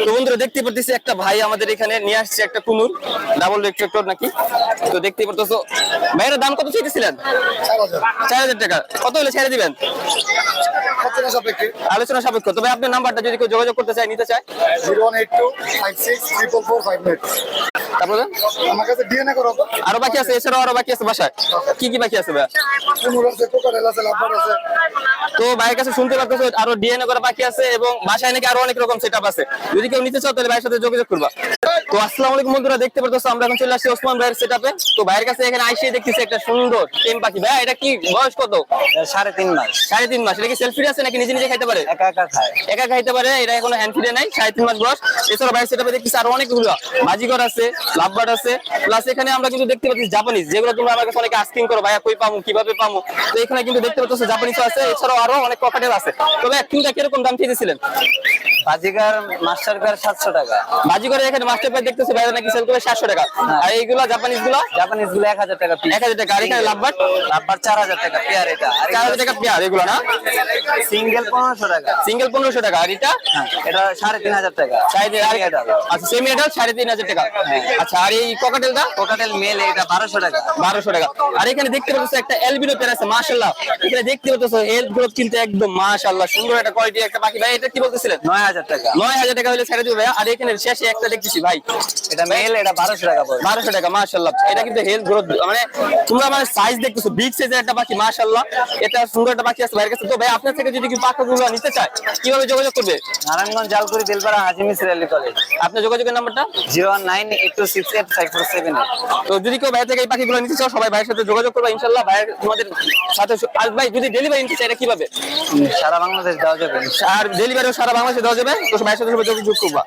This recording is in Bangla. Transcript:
তো বন্ধুরা দেখতে পারতেছি একটা ভাই আমাদের এখানে নিয়ে আসছে একটা কুনুর ডাবল রেক্টর নাকি। তো দেখতে পারতেছো ভাইয়ের দাম কত চাইতেছিলেন? 4000 টাকা। কত হলে ছেড়ে দিবেন? আলোচনা সাপেক্ষ। তবে আপনার নাম্বারটা যদি কেউ যোগাযোগ করতে চায়, নিতে চায়, 0182564458। তারপরে আমার কাছে ডিএনএ করো। আরো বাকি আছে, এছাড়াও আরো বাকি আছে বাসায়। কি কি বাকি আছে ভাই? কুনুর আছে, কোকারেল আছে, লাভার আছে। তো ভাইয়ের কাছে শুনতে পারতেছো আরো ডিএনএ করা বাকি আছে এবং বাসায় নাকি আরো অনেক রকম সেটআপ আছে। যদি কেউ নিতে চাও তাহলে ভাইয়ের সাথে যোগাযোগ করবা। তো আসসালামু আলাইকুম বন্ধুরা, দেখতে পারতেছো আমরা এখন চলে আসছি ওসমান ভাইয়ের সেটআপে। তো ভাইয়ের কাছে এখানে আইসে দেখতেছি একটা সুন্দর টেম পাখি। ভাই এটা কি বয়স কত? 3.5 মাস। 3.5 মাস। এটা কি সেলফ ফিড আছে নাকি নিজে নিজে খাইতে পারে? একা একা খায়। একা খাইতে পারে, এটা এখনো হ্যান্ড ফিডে নাই। 3.5 মাস বয়স। এছাড়া ভাইয়ের সেটআপে দেখতেছি আরো অনেকগুলো বাজিগর আছে, লাভবার্ড আছে, প্লাস এখানে আমরা কিন্তু দেখতে পাচ্ছি জাপানিজ, যেগুলো তোমরা আমার কাছে অনেকে আস্কিং করো ভাইয়া কই পামু, কিভাবে পামু। তো এখানে কিন্তু দেখতে পাচ্ছ জাপানিজও আছে, এছাড়াও আরো অনেক ককাটেল আছে। তবে কোনটা কিরকম দাম চেয়েছিলেন? বাজিগার মাস্টার কার 700 টাকা। বাজিগরের এখানে মাস্টার প্যাড দেখতেছি ভাইয়া নাকি সেল করে 700 টাকা। আর এইগুলা জাপানিজ গুলো জাপানিজ গুলো 1000 টাকা পিস। 1000 টাকা। আর এখানে লাভবার্ড 4000 টাকা পেয়ার। এটা 4000 টাকা পেয়ার। এগুলো না সিঙ্গেল 1500 টাকা। সিঙ্গেল 1500 টাকা। আর এটা এটা 3500 টাকা। আচ্ছা সেমি এটা 3500 টাকা। আচ্ছা আর এই ককাটেলটা? কোকাটেল মেল এটা 1200 টাকা। 1200 টাকা। আর এখানে দেখতে পাচ্ছ একটা এলবিনো পেয়ার আছে, মাশাআল্লাহ। এখানে দেখতে পাচ্ছ হেলথ গ্রোথ কিন্তু একদম মাশাআল্লাহ, সুন্দর একটা কোয়ালিটি একটা পাখি। ভাই এটা কি বলতেছিলেন? 9000 টাকা। 9000 টাকা হলে ছেড়ে দিবে ভাই। আর এখানে শেষে একটা দেখতেছি ভাই, এটা মেল, এটা 1200 টাকা পড়বে। 1200 টাকা। মাশাআল্লাহ, এটা কিন্তু হেলথ গ্রোথ, মানে তোমরা মানে সাইজ দেখতেছো বিগ সাইজের একটা পাখি। মাশাআল্লাহ, এটা সুন্দর একটা পাখি আছে ভাইয়ের কাছে। তো ভাই আপনার থেকে যদি কেউ পাখিগুলো নিতে চায় কিভাবে যোগাযোগ করবে? নারায়ণগঞ্জ জালকুড়ি দিলপাড়া হাজী মিসরি আলী কলেজ। আপনার যোগাযোগের নাম্বারটা? 01982685478। তো যদি কেউ ভাই থেকে এই পাখিগুলো নিতে চাও সবাই ভাইয়ের সাথে যোগাযোগ করবে ইনশাআল্লাহ। ভাইয়ের তোমাদের সাথে। আর ভাই যদি ডেলিভারি নিতে চাই এটা কিভাবে? সারা বাংলাদেশ দেওয়া যাবে। আর ডেলিভারিও সারা বাংলাদেশে দেওয়া যাবে। তো ভাইয়ের সাথে সবাই যোগাযোগ করবা।